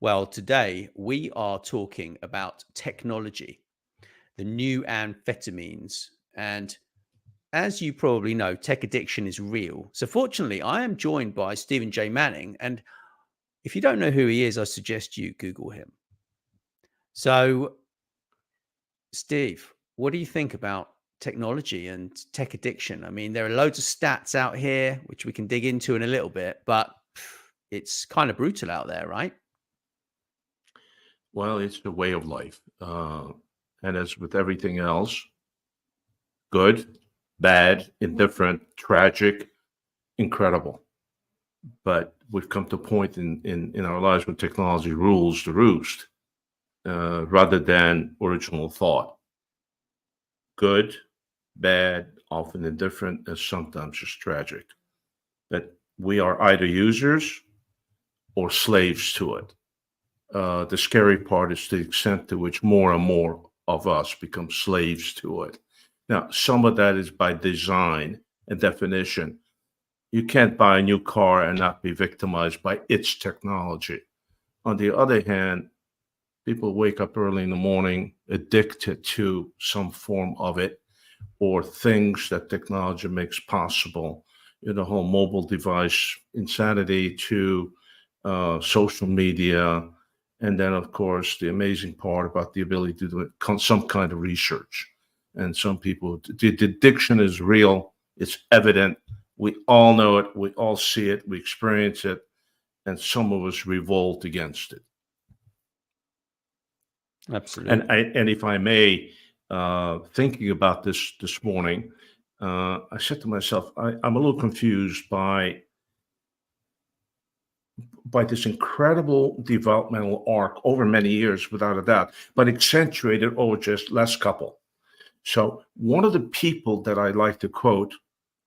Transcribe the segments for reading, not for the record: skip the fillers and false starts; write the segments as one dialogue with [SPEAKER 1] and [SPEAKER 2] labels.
[SPEAKER 1] Well, today we are talking about technology, the new amphetamines. And as you probably know, tech addiction is real. So, fortunately, I am joined by Stephen J. Manning. And if you don't know who he is, I suggest you Google him. So, Steve, what do you think about technology and tech addiction? I mean, there are loads of stats out here, which we can dig into in a little bit, but it's kind of brutal out there, right?
[SPEAKER 2] Well, it's the way of life. And as with everything else, good, bad, indifferent, tragic, incredible. But we've come to a point in our lives where technology rules the roost rather than original thought. Good, bad, often indifferent, and sometimes just tragic. But we are either users or slaves to it. The scary part is the extent to which more and more of us become slaves to it. Now, some of that is by design and definition. You can't buy a new car and not be victimized by its technology. On the other hand, people wake up early in the morning addicted to some form of it or things that technology makes possible. The whole mobile device insanity to social media. And then, of course, the amazing part about the ability to do some kind of research. And some people, the addiction is real. It's evident. We all know it. We all see it. We experience it. And some of us revolt against it.
[SPEAKER 1] Absolutely.
[SPEAKER 2] And if I may, thinking about this morning, I said to myself, I'm a little confused by this incredible developmental arc over many years, without a doubt, but accentuated over just last couple. So one of the people that I like to quote,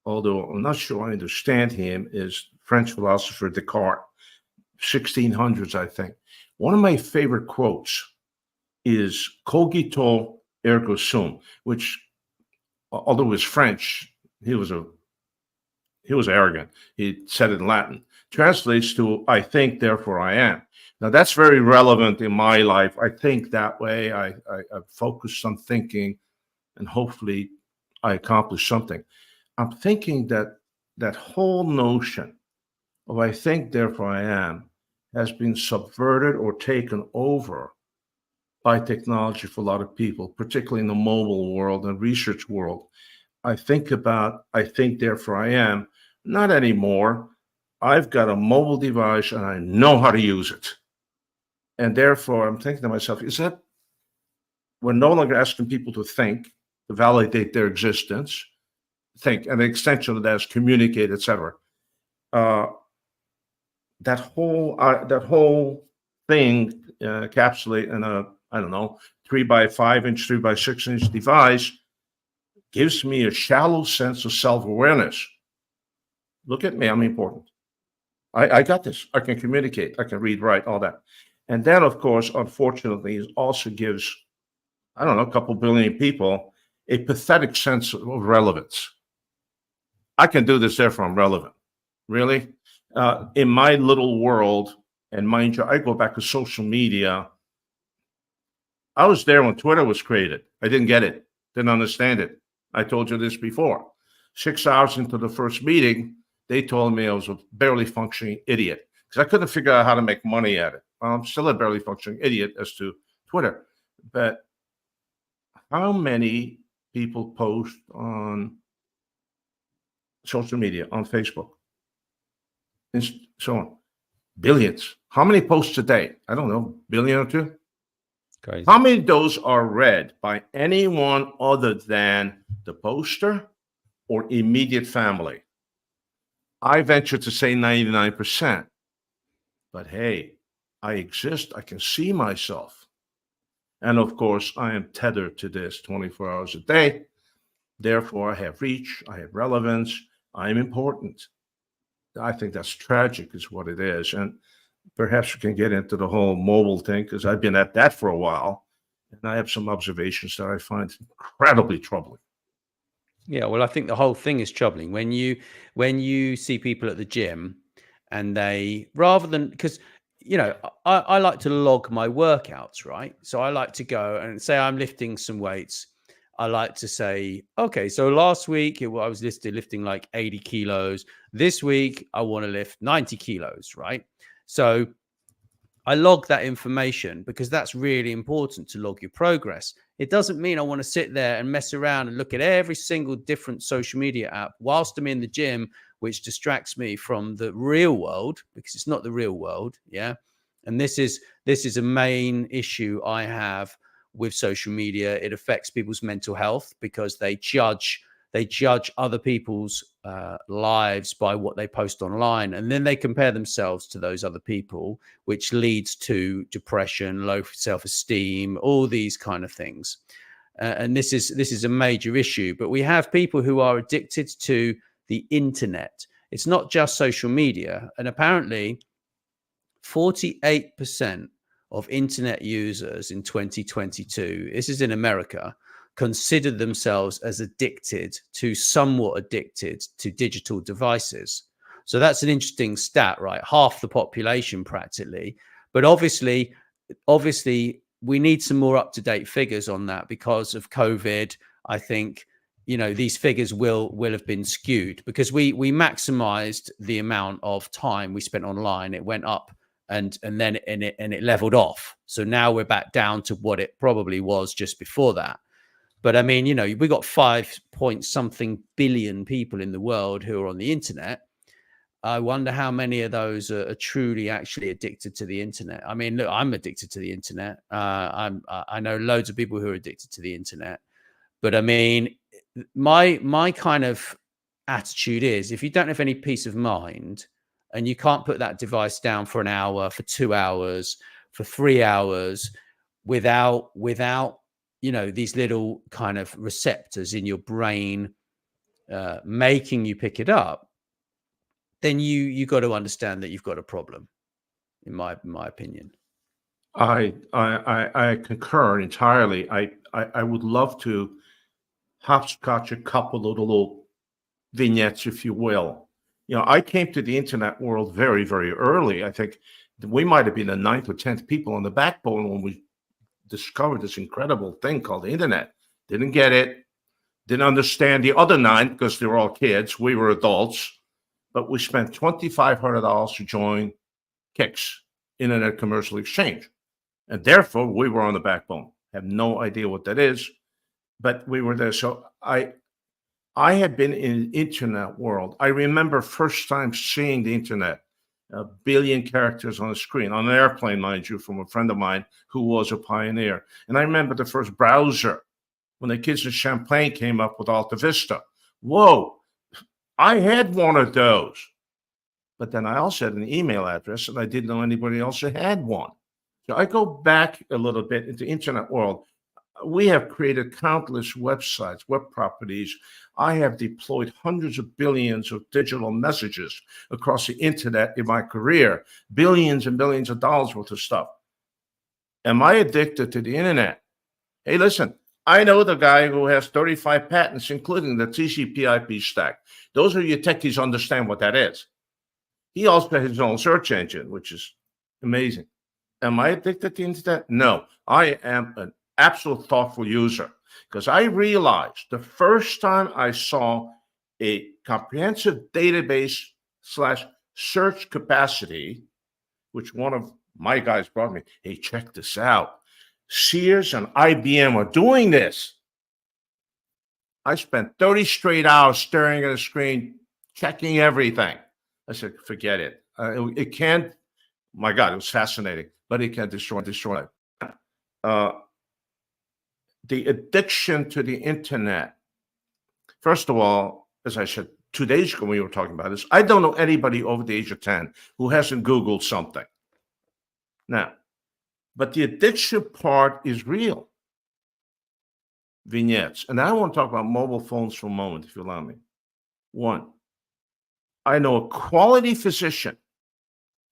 [SPEAKER 2] although I'm not sure I understand him, is French philosopher Descartes, 1600s, I think. One of my favorite quotes is cogito ergo sum, which, although it's French, he was arrogant. He said it in Latin. Translates to "I think, therefore I am." Now that's very relevant in my life. I think that way. I focus on thinking, and hopefully I accomplish something. I'm thinking that whole notion of "I think, therefore I am" has been subverted or taken over by technology for a lot of people, particularly in the mobile world and research world. I think, therefore I am. Not anymore. I've got a mobile device and I know how to use it. And therefore, I'm thinking to myself, we're no longer asking people to think, to validate their existence, think, and the extension of that is communicate, etc. That whole thing encapsulate in a, 3x5 inch, 3x6 inch device gives me a shallow sense of self-awareness. Look at me, I'm important. I got this. I can communicate. I can read, write, all that. And then, of course, unfortunately, it also gives, a couple billion people a pathetic sense of relevance. I can do this, therefore I'm relevant. Really? In my little world, and mind you, I go back to social media. I was there when Twitter was created. I didn't get it. Didn't understand it. I told you this before. 6 hours into the first meeting, they told me I was a barely functioning idiot because I couldn't figure out how to make money at it. I'm still a barely functioning idiot as to Twitter. But how many people post on social media, on Facebook, and so on? Billions. How many posts a day? I don't know, billion or two?
[SPEAKER 1] Crazy.
[SPEAKER 2] How many of those are read by anyone other than the poster or immediate family? I venture to say 99%. But hey, I exist. I can see myself. And of course, I am tethered to this 24 hours a day. Therefore, I have reach. I have relevance. I am important. I think that's tragic is what it is. And perhaps we can get into the whole mobile thing because I've been at that for a while. And I have some observations that I find incredibly troubling.
[SPEAKER 1] Yeah, well, I think the whole thing is troubling when you see people at the gym and they, rather than, because I like to log my workouts, right? So I like to go and say I'm lifting some weights. I like to say, okay, so last week I was lifting like 80 kilos. This week I want to lift 90 kilos, right? So I log that information because that's really important to log your progress. It doesn't mean I want to sit there and mess around and look at every single different social media app whilst I'm in the gym, which distracts me from the real world, because it's not the real world. Yeah. And this is a main issue I have with social media. It affects people's mental health because they judge other people's lives by what they post online, and then they compare themselves to those other people, which leads to depression, low self-esteem, all these kind of things. And this is a major issue. But we have people who are addicted to the internet. It's not just social media. And apparently 48% of internet users in 2022, this is in America, considered themselves as somewhat addicted to digital devices. So that's an interesting stat, right? Half the population practically. But obviously we need some more up-to-date figures on that because of COVID. I think these figures will have been skewed because we maximized the amount of time we spent online. It went up and then it leveled off. So now we're back down to what it probably was just before that. But I mean, we got 5-point-something billion people in the world who are on the internet. I wonder how many of those are truly actually addicted to the internet. I mean, look, I'm addicted to the internet. I know loads of people who are addicted to the internet. But I mean, my kind of attitude is, if you don't have any peace of mind and you can't put that device down for an hour, for 2 hours, for 3 hours without these little kind of receptors in your brain making you pick it up, then you got to understand that you've got a problem, in my opinion.
[SPEAKER 2] I concur entirely. I would love to hopscotch a couple of little vignettes, if you will. I came to the internet world very, very early. I think we might have been the 9th or 10th people on the backbone when we discovered this incredible thing called the internet. Didn't get it. Didn't understand the other 9 because they were all kids. We were adults. But we spent $2,500 to join KIX, Internet Commercial Exchange. And therefore, we were on the backbone. Have no idea what that is, but we were there. So I had been in the internet world. I remember first time seeing the internet, 1 billion characters on a screen, on an airplane, mind you, from a friend of mine who was a pioneer. And I remember the first browser when the kids in Champaign came up with Alta Vista. Whoa, I had one of those. But then I also had an email address, and I didn't know anybody else who had one. So I go back a little bit into the internet world. We have created countless websites, web properties. I have deployed hundreds of billions of digital messages across the internet in my career, billions and billions of dollars worth of stuff. Am I addicted to the internet? Hey, listen, I know the guy who has 35 patents, including the TCP/IP stack. Those of you techies understand what that is. He also has his own search engine, which is amazing. Am I addicted to the internet? No, I am an absolute thoughtful user, because I realized the first time I saw a comprehensive database / search capacity, which one of my guys brought me, hey, check this out. Sears and IBM are doing this. I spent 30 straight hours staring at a screen, checking everything. I said, forget it. It can't, my God, it was fascinating, but it can destroy. The addiction to the internet. First of all, as I said 2 days ago when we were talking about this, I don't know anybody over the age of 10 who hasn't Googled something. Now, but the addiction part is real. Vignettes. And I want to talk about mobile phones for a moment, if you allow me. 1, I know a quality physician.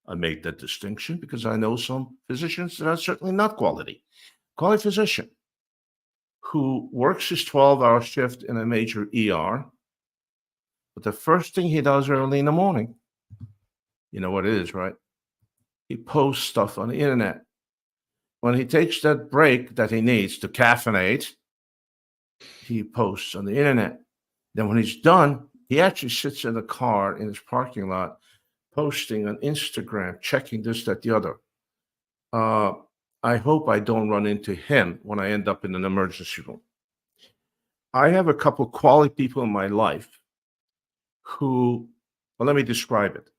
[SPEAKER 2] I make that distinction because I know some physicians that are certainly not quality. Quality physician who works his 12-hour shift in a major ER, but the first thing he does early in the morning, you know what it is, right? he posts stuff on the internet. When he takes that break that he needs to caffeinate, he posts on the internet. Then when he's done, he actually sits in the car in his parking lot, posting on Instagram, checking this, that, the other. I hope I don't run into him when I end up in an emergency room. I have a couple of quality people in my life who, well, let me describe it.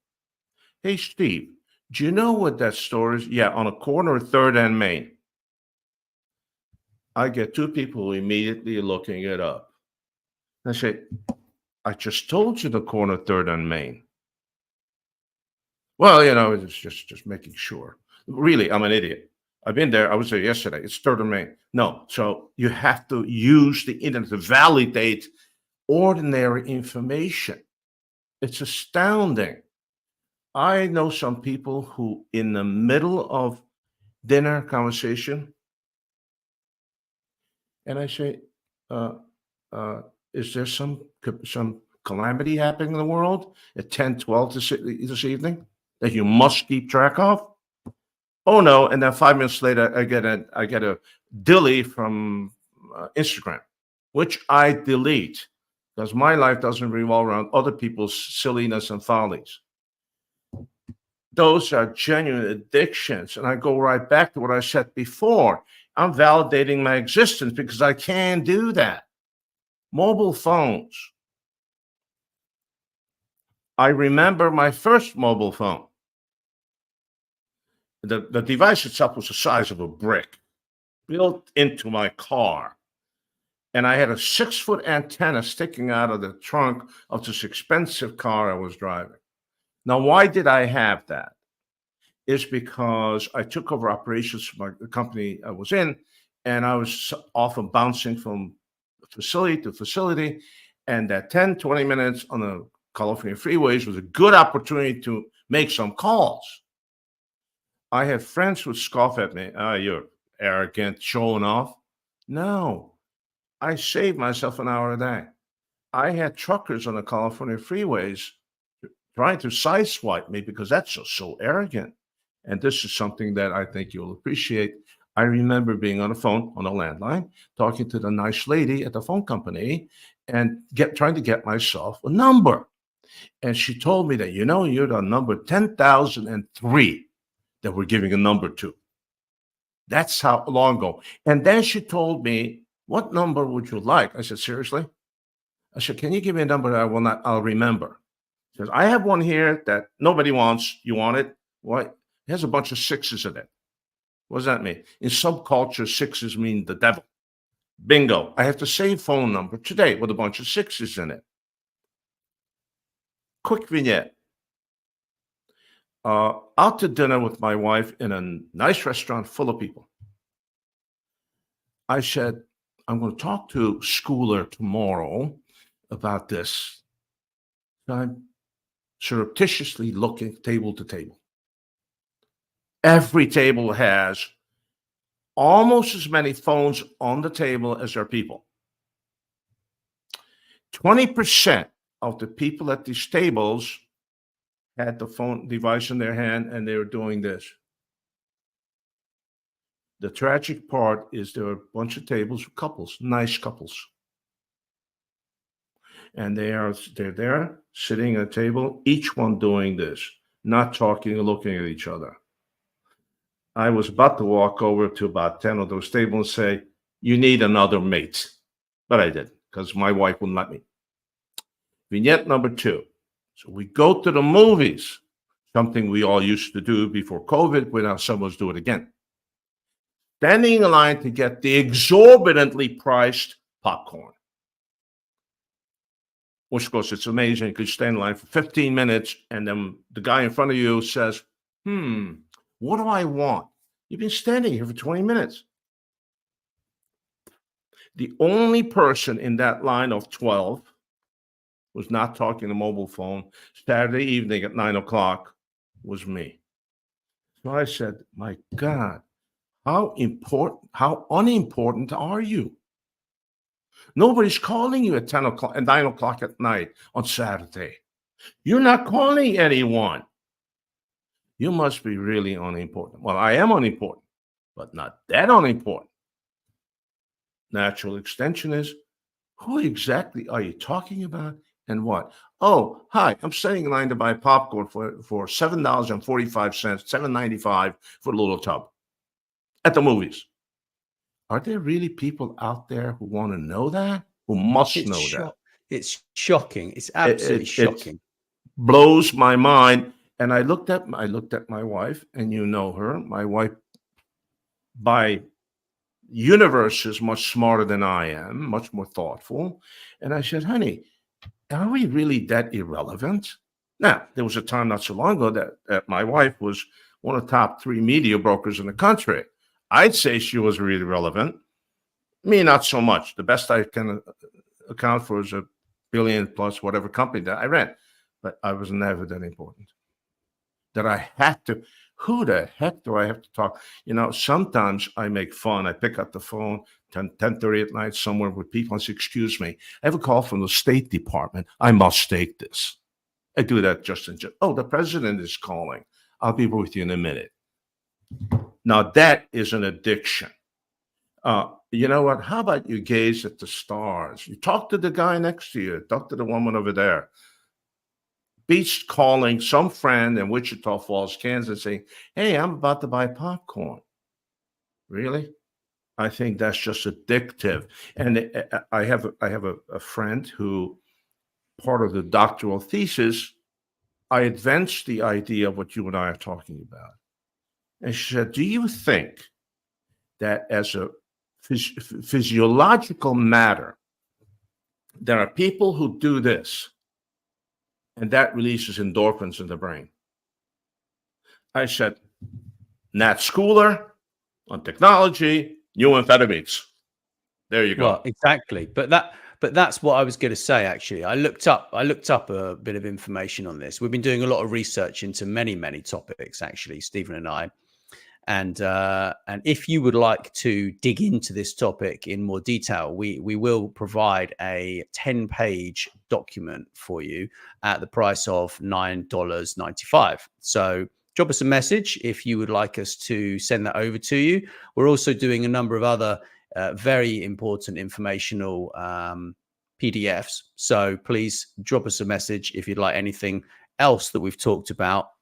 [SPEAKER 2] Hey, Steve, do you know what that store is? Yeah, on a corner of 3rd and Main. I get two people immediately looking it up. I say, I just told you the corner of 3rd and Main. Well, it's just making sure. Really, I'm an idiot. I've been there. I was there yesterday. It's 3rd and Main. No, so you have to use the internet to validate ordinary information. It's astounding. I know some people who, in the middle of dinner conversation, and I say, is there some calamity happening in the world at 10, 12 this evening that you must keep track of? Oh no! And then 5 minutes later, I get a dilly from Instagram, which I delete because my life doesn't revolve around other people's silliness and follies. Those are genuine addictions, and I go right back to what I said before. I'm validating my existence because I can do that. Mobile phones. I remember my first mobile phone. The device itself was the size of a brick, built into my car. And I had a 6-foot antenna sticking out of the trunk of this expensive car I was driving. Now, why did I have that? It's because I took over operations for the company I was in, and I was often bouncing from facility to facility. And that 10, 20 minutes on the California freeways was a good opportunity to make some calls. I had friends who would scoff at me. Oh, you're arrogant, showing off. No, I saved myself an hour a day. I had truckers on the California freeways trying to sideswipe me because that's just so arrogant. And this is something that I think you'll appreciate. I remember being on the phone, on a landline, talking to the nice lady at the phone company and trying to get myself a number. And she told me that, you're the number 10,003 that we're giving a number to. That's how long ago. And then she told me, what number would you like? I said, seriously? I said, can you give me a number that I'll remember? She says, I have one here that nobody wants. You want it? What? It has a bunch of sixes in it. What does that mean? In some cultures, sixes mean the devil. Bingo. I have the same phone number today with a bunch of sixes in it. Quick vignette. Out to dinner with my wife in a nice restaurant full of people. I said, I'm going to talk to Schooler tomorrow about this. I'm surreptitiously looking table to table. Every table has almost as many phones on the table as there are people. 20% of the people at these tables had the phone device in their hand and they were doing this. The tragic part is there are a bunch of tables with couples, nice couples. And they're there sitting at a table, each one doing this, not talking or looking at each other. I was about to walk over to about 10 of those tables and say, you need another mate. But I didn't because my wife wouldn't let me. Vignette number 2. So we go to the movies, something we all used to do before COVID, but now someone's doing it again. Standing in line to get the exorbitantly priced popcorn. Which, of course, it's amazing because you stand in line for 15 minutes and then the guy in front of you says, what do I want? You've been standing here for 20 minutes. The only person in that line of 12 was not talking on the mobile phone Saturday evening at 9 o'clock was me. So I said, my God, how unimportant are you? Nobody's calling you at 10 o'clock, at 9 o'clock at night on Saturday. You're not calling anyone. You must be really unimportant. Well, I am unimportant, but not that unimportant. Natural extension is, who exactly are you talking about and what? Oh, hi, I'm standing in line to buy popcorn for $7.45, $7.95 for a little tub at the movies. Are there really people out there who want to know that? Who must
[SPEAKER 1] It's
[SPEAKER 2] know that?
[SPEAKER 1] it's shocking. It's
[SPEAKER 2] It,
[SPEAKER 1] absolutely
[SPEAKER 2] it
[SPEAKER 1] shocking.
[SPEAKER 2] blows my mind. And I looked at my wife, and you know her. My wife, by universe, is much smarter than I am, much more thoughtful. And I said, honey, are we really that irrelevant? Now, there was a time not so long ago that my wife was one of the top 3 media brokers in the country. I'd say she was really relevant. Me, not so much. The best I can account for is a billion plus whatever company that I ran. But I was never that important. That I had to, who the heck do I have to talk? Sometimes I make fun. I pick up the phone 10:30 at night somewhere with people and say, excuse me, I have a call from the State Department. I must take this. I do that just in, oh, the president is calling. I'll be with you in a minute. Now that is an addiction. You know what? How about you gaze at the stars? You talk to the guy next to you. Talk to the woman over there. Beats calling some friend in Wichita Falls, Kansas, saying, hey, I'm about to buy popcorn. Really? I think that's just addictive. And I have a friend who, part of the doctoral thesis, I advanced the idea of what you and I are talking about. And she said, do you think that as a physiological matter, there are people who do this, and that releases endorphins in the brain? I said, Nat Schooler on technology, new amphetamines. There you go.
[SPEAKER 1] Well, exactly. But that's what I was going to say. Actually, I looked up a bit of information on this. We've been doing a lot of research into many topics, actually, Stephen and I. And if you would like to dig into this topic in more detail, we will provide a 10-page document for you at the price of $9.95. So drop us a message if you would like us to send that over to you. We're also doing a number of other very important informational PDFs. So please drop us a message if you'd like anything else that we've talked about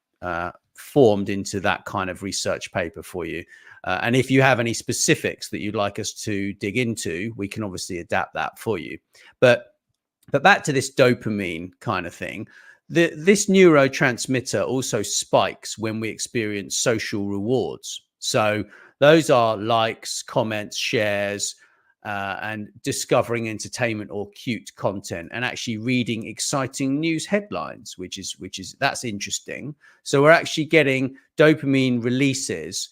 [SPEAKER 1] formed into that kind of research paper for you. And if you have any specifics that you'd like us to dig into, we can obviously adapt that for you. But back to this dopamine kind of thing, this neurotransmitter also spikes when we experience social rewards. So those are likes, comments, shares, and discovering entertainment or cute content, and actually reading exciting news headlines, which is that's interesting. So we're actually getting dopamine releases,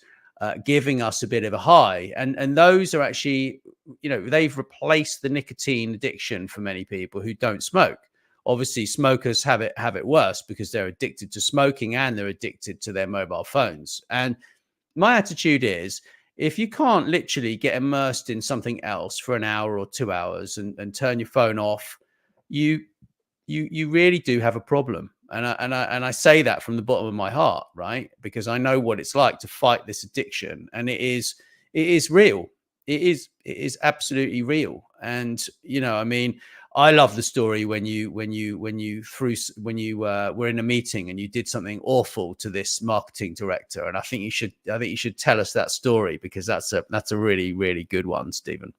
[SPEAKER 1] giving us a bit of a high, and those are actually, they've replaced the nicotine addiction for many people who don't smoke. Obviously, smokers have it worse because they're addicted to smoking and they're addicted to their mobile phones. And my attitude is, if you can't literally get immersed in something else for an hour or 2 hours and turn your phone off, you really do have a problem. And I say that from the bottom of my heart, right? Because I know what it's like to fight this addiction, and it is real. It is absolutely real. And I mean, I love the story when you were in a meeting and you did something awful to this marketing director, and I think you should tell us that story, because that's a really, really good one, Stephen.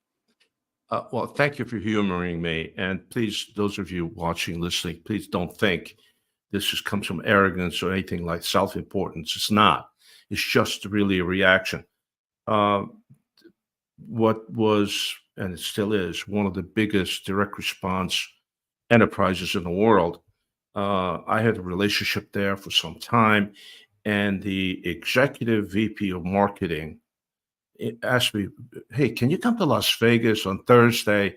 [SPEAKER 2] Well, thank you for humoring me, and please, those of you watching, listening, please don't think this just comes from arrogance or anything like self-importance. It's not. It's just really a reaction. What was, and it still is, one of the biggest direct response enterprises in the world. I had a relationship there for some time, and the executive VP of marketing asked me, hey, can you come to Las Vegas on Thursday?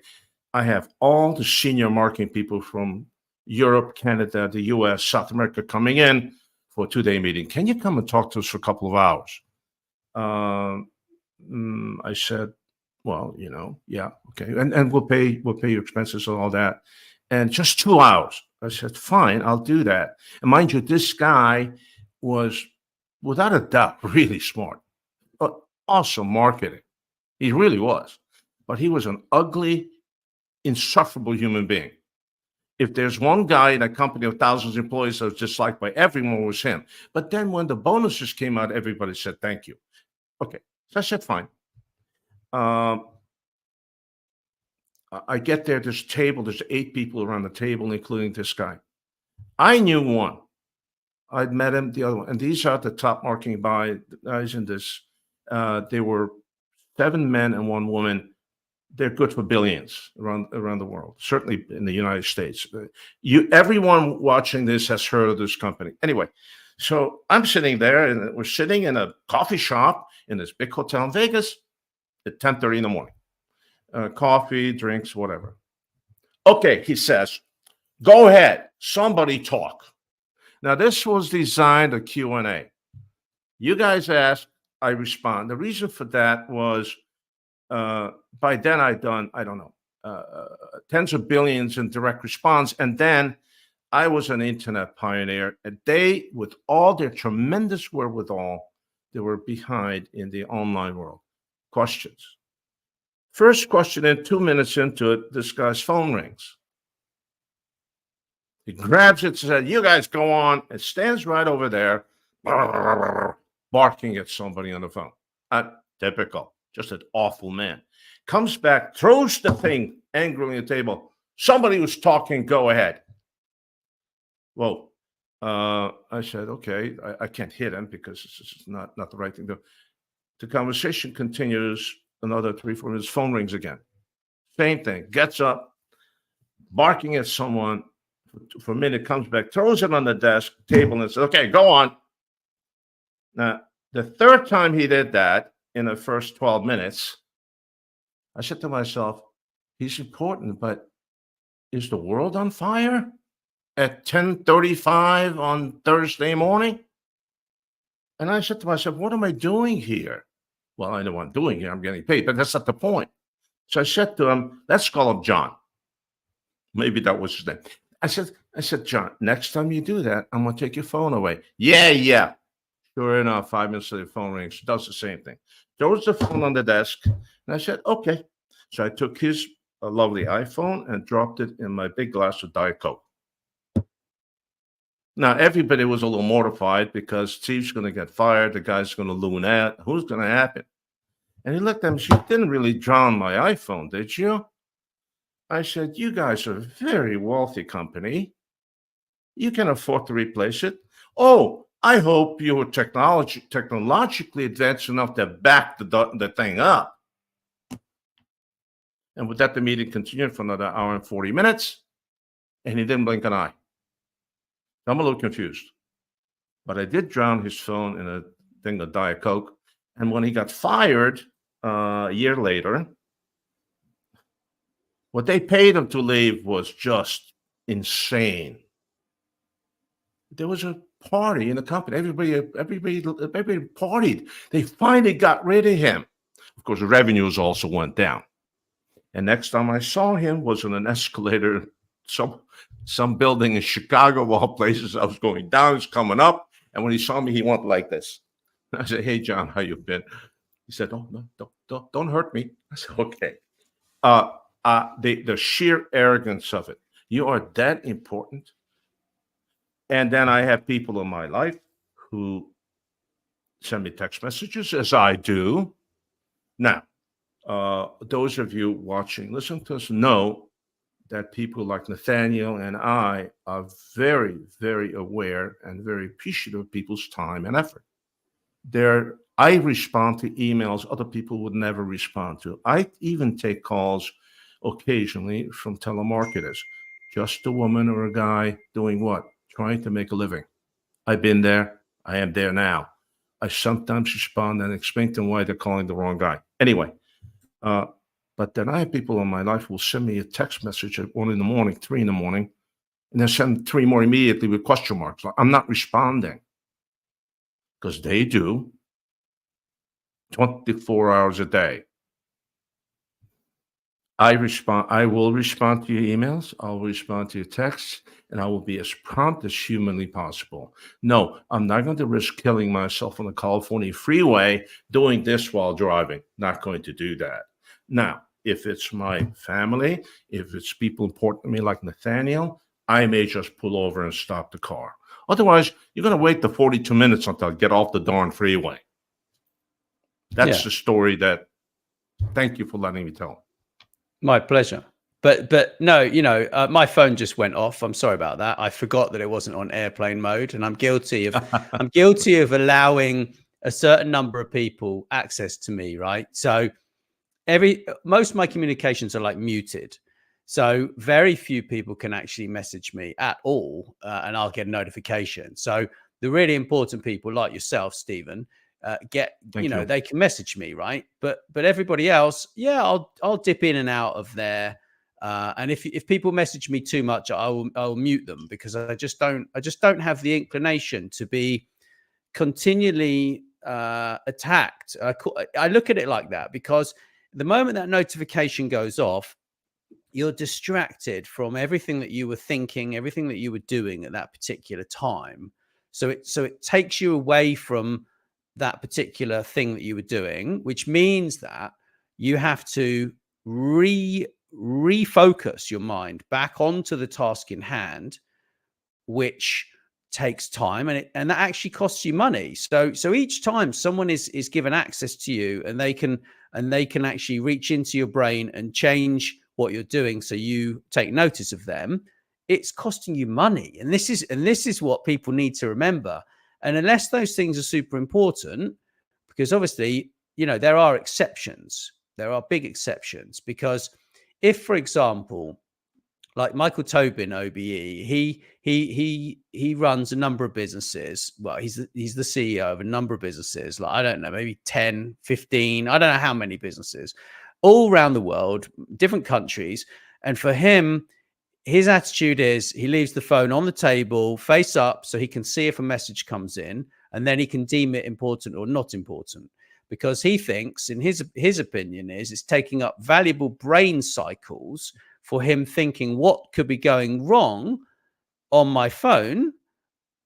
[SPEAKER 2] I have all the senior marketing people from Europe, Canada, the US, South America coming in for a 2-day meeting. Can you come and talk to us for a couple of hours? I said, well, yeah, okay. And we'll pay your expenses and all that. And just 2 hours. I said, fine, I'll do that. And mind you, this guy was without a doubt, really smart. Awesome marketing. He really was. But he was an ugly, insufferable human being. If there's one guy in a company of thousands of employees that was disliked by everyone, was him. But then when the bonuses came out, everybody said thank you. Okay, so I said fine. I get there, there's 8 people around the table, including this guy. I knew one. I'd met him, the other one. And these are the top marketing guys in this. They were 7 men and 1 woman. They're good for billions around the world, certainly in the United States. Everyone watching this has heard of this company. Anyway, so I'm sitting there, and we're sitting in a coffee shop in this big hotel in Vegas at 10:30 in the morning. Coffee, drinks, whatever. Okay, he says, go ahead, somebody talk. Now, this was designed a Q&A. You guys ask, I respond. The reason for that was by then I'd done, I don't know, tens of billions in direct response. And then I was an internet pioneer. And they, with all their tremendous wherewithal, they were behind in the online world. Questions. First question, in 2 minutes into it, this guy's phone rings. He grabs it and says, you guys go on, and stands right over there, barking at somebody on the phone. Typical, just an awful man. Comes back, throws the thing angrily on the table. Somebody was talking, go ahead. Well, I said, okay, I can't hit him because it's not the right thing to do. The conversation continues another 3-4 minutes. Phone rings again. Same thing. Gets up, barking at someone. For a minute, comes back, throws it on the desk, table, and says, okay, go on. Now, the third time he did that in the first 12 minutes, I said to myself, he's important, but is the world on fire at 10:35 on Thursday morning? And I said to myself, what am I doing here? Well, I know what I'm doing here. I'm getting paid, but that's not the point. So I said to him, let's call him John. Maybe that was his name. I said, John, next time you do that, I'm going to take your phone away. Yeah. Sure enough, 5 minutes later, the phone rings, does the same thing. Throws the phone on the desk, and I said, okay. So I took his lovely iPhone and dropped it in my big glass of Diet Coke. Now, everybody was a little mortified because Steve's going to get fired, the guy's going to loon out. Who's going to happen? And he looked at me, you didn't really drown my iPhone, did you? I said, you guys are a very wealthy company. You can afford to replace it. Oh, I hope you were technologically advanced enough to back the thing up. And with that, the meeting continued for another hour and 40 minutes, and he didn't blink an eye. I'm a little confused. But I did drown his phone in a thing of Diet Coke. And when he got fired a year later, what they paid him to leave was just insane. There was a party in the company. Everybody partied. They finally got rid of him. Of course, the revenues also went down. And next time I saw him was on an escalator, some building in Chicago, of all places. I was going down, he's coming up. And when he saw me, he went like this. I said, hey, John, how you been? He said, oh, no, don't hurt me. I said, okay. The sheer arrogance of it. You are that important. And then I have people in my life who send me text messages, as I do. Now, those of you watching, listen to us, know that people like Nathaniel and I are very, very aware and very appreciative of people's time and effort. I respond to emails other people would never respond to. I even take calls occasionally from telemarketers, just a woman or a guy doing what? Trying to make a living. I've been there. I am there now. I sometimes respond and explain to them why they're calling the wrong guy. Anyway, but then I have people in my life who will send me a text message at 1 in the morning, 3 in the morning, and then send 3 more immediately with question marks. I'm not responding because they do 24 hours a day. I respond. I will respond to your emails. I'll respond to your texts, and I will be as prompt as humanly possible. No, I'm not going to risk killing myself on the California freeway doing this while driving. Not going to do that. Now, if it's my family, if it's people important to me like Nathaniel, I may just pull over and stop the car. Otherwise, you're going to wait the 42 minutes until I get off the darn freeway. That's the story that. Thank you for letting me tell.
[SPEAKER 1] My pleasure. But no, my phone just went off. I'm sorry about that. I forgot that it wasn't on airplane mode, and I'm guilty of allowing a certain number of people access to me, right? So most of my communications are like muted. So very few people can actually message me at all, and I'll get a notification. So the really important people like yourself, Stephen, they can message me, right? But everybody else, I'll dip in and out of there. And if people message me too much, I'll mute them, because I just don't have the inclination to be continually attacked. I look at it like that, because the moment that notification goes off, you're distracted from everything that you were thinking, everything that you were doing at that particular time. So it takes you away from that particular thing that you were doing, which means that you have to refocus your mind back onto the task in hand, which takes time, and that actually costs you money. So each time someone is given access to you, and they can actually reach into your brain and change what you're doing, so you take notice of them, it's costing you money. And this is what people need to remember. And unless those things are super important, because obviously, there are exceptions, there are big exceptions, because if, for example, like Michael Tobin, OBE, he runs a number of businesses. Well, he's the CEO of a number of businesses, like, I don't know, maybe 10, 15, I don't know how many businesses, all around the world, different countries. And for him, his attitude is he leaves the phone on the table, face up, so he can see if a message comes in, and then he can deem it important or not important, because he thinks, in his opinion, is it's taking up valuable brain cycles for him, thinking what could be going wrong on my phone.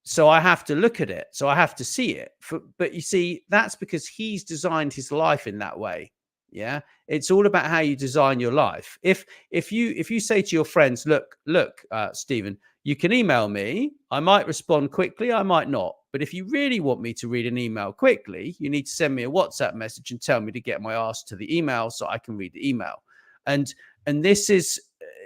[SPEAKER 1] So I have to look at it. So I have to see it. But you see, that's because he's designed his life in that way. Yeah, it's all about how you design your life. If you say to your friends, look, Stephen, you can email me. I might respond quickly, I might not. But if you really want me to read an email quickly, you need to send me a WhatsApp message and tell me to get my ass to the email so I can read the email. And this is,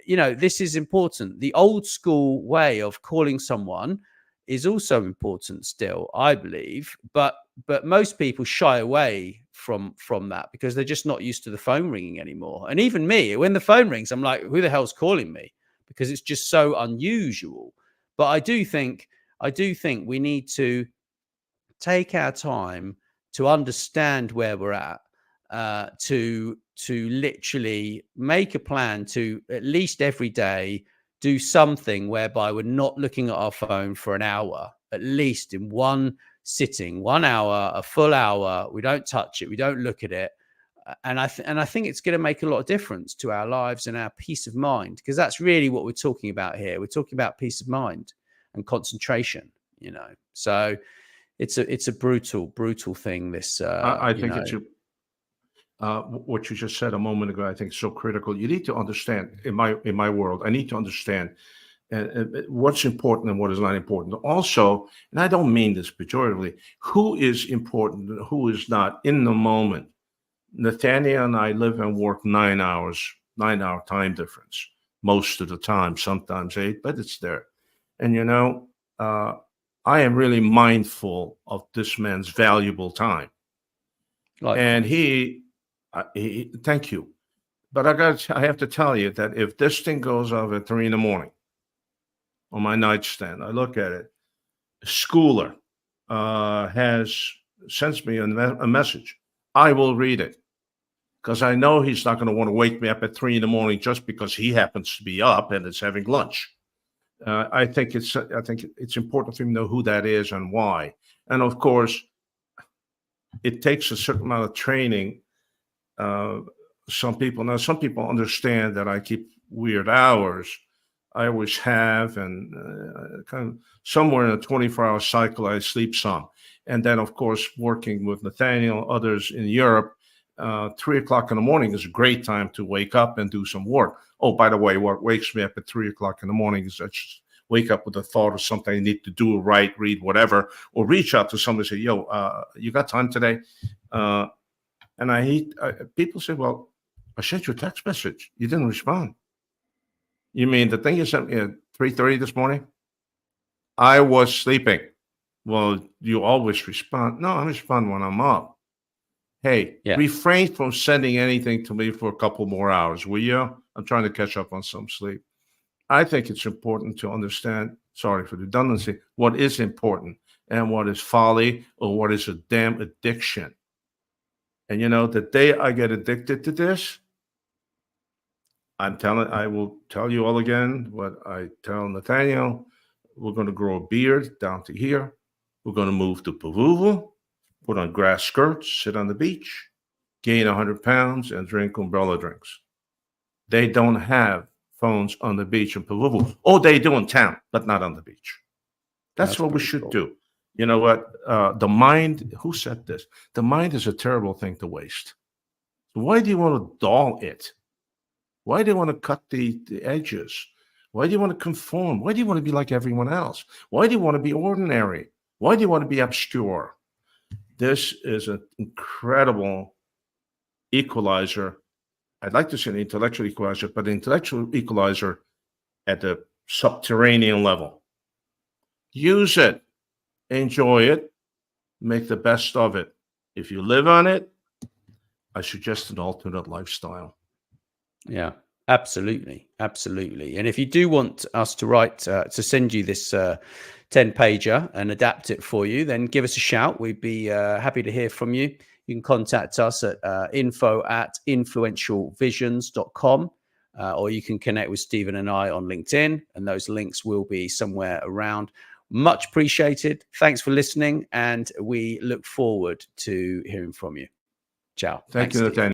[SPEAKER 1] this is important. The old school way of calling someone is also important still, I believe. But most people shy away from that, because they're just not used to the phone ringing anymore. And even me, when the phone rings, I'm like, who the hell's calling me? Because it's just so unusual. But I do think we need to take our time to understand where we're at, to literally make a plan to, at least every day, do something whereby we're not looking at our phone for an hour, at least in one sitting, 1 hour, a full hour. We don't touch it, we don't look at it. And I think it's going to make a lot of difference to our lives and our peace of mind, because that's really what we're talking about here. We're talking about peace of mind and concentration, So it's a brutal thing. This
[SPEAKER 2] I think it's what you just said a moment ago. I think is so critical. You need to understand, in my world, I need to understand what's important and what is not important. Also, and I don't mean this pejoratively, who is important and who is not in the moment. Nathaniel and I live and work 9 hours, 9-hour time difference most of the time, sometimes 8, but it's there. And I am really mindful of this man's valuable time. And he thank you. But I have to tell you that if this thing goes off at 3 a.m. on my nightstand, I look at it. Schooler sends me a message. I will read it, because I know he's not going to want to wake me up at 3 a.m. just because he happens to be up and is having lunch. I think it's important for him to know who that is and why. And of course, it takes a certain amount of training some people understand that I keep weird hours. I always have, and kind of somewhere in a 24-hour cycle, I sleep some. And then, of course, working with Nathaniel, others in Europe, 3 o'clock in the morning is a great time to wake up and do some work. Oh, by the way, what wakes me up at 3 o'clock in the morning is I just wake up with a thought of something I need to do, write, read, whatever, or reach out to somebody and say, yo, you got time today? And people say, well, I sent you a text message. You didn't respond. You mean the thing you sent me at 3:30 this morning? I was sleeping. Well, you always respond. No, I respond when I'm up. Hey,
[SPEAKER 1] Yeah.
[SPEAKER 2] refrain from sending anything to me for a couple more hours, will you? I'm trying to catch up on some sleep. I think it's important to understand, sorry for the redundancy, what is important and what is folly or what is a damn addiction. And the day I get addicted to this, I will tell you all again what I tell Nathaniel. We're going to grow a beard down to here. We're going to move to Peru, put on grass skirts, sit on the beach, gain 100 pounds, and drink umbrella drinks. They don't have phones on the beach in Peru. Oh, they do in town, but not on the beach. That's what we should do. You know what? The mind, who said this? The mind is a terrible thing to waste. So why do you want to dull it? Why do you want to cut the edges? Why do you want to conform? Why do you want to be like everyone else? Why do you want to be ordinary? Why do you want to be obscure? This is an incredible equalizer. I'd like to say an intellectual equalizer, but an intellectual equalizer at the subterranean level. Use it, enjoy it, make the best of it. If you live on it, I suggest an alternate lifestyle.
[SPEAKER 1] Yeah, absolutely. Absolutely. And if you do want us to write, to send you this 10-pager and adapt it for you, then give us a shout. We'd be happy to hear from you. You can contact us at info@influentialvisions.com, or you can connect with Stephen and I on LinkedIn, and those links will be somewhere around. Much appreciated. Thanks for listening, and we look forward to hearing from you. Ciao.
[SPEAKER 2] Thank you, Nathaniel.